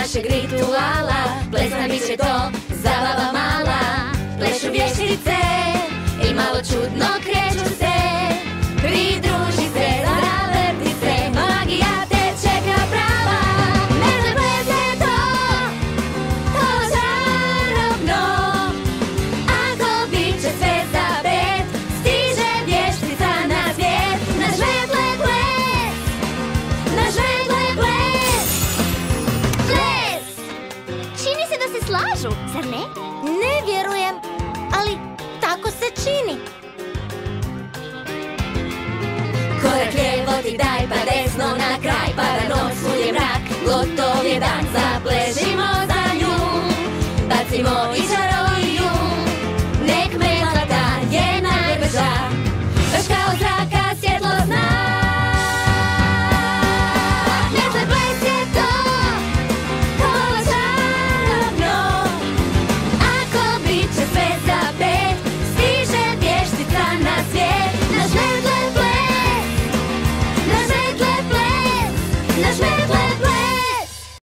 našeg rituala. Plesna bit će to zabava mala. Plešu vještice i malo čudno kreću se. Pridruži se, zavrti se, magija te čeka prava. Nežno plese to čarobno. Ako bit će sve za pet, stiže vještica na svijet. Naš vetle ples, naš vetle ples. Ples! Čini se da se slažu, zar ne? Ne vjerujem, ali tako se čini. Korak lijevo ti daj, pa desno na kraj. Pada noć, svud je mrak, gotov je dan. Zapležimo za nju, bacimo i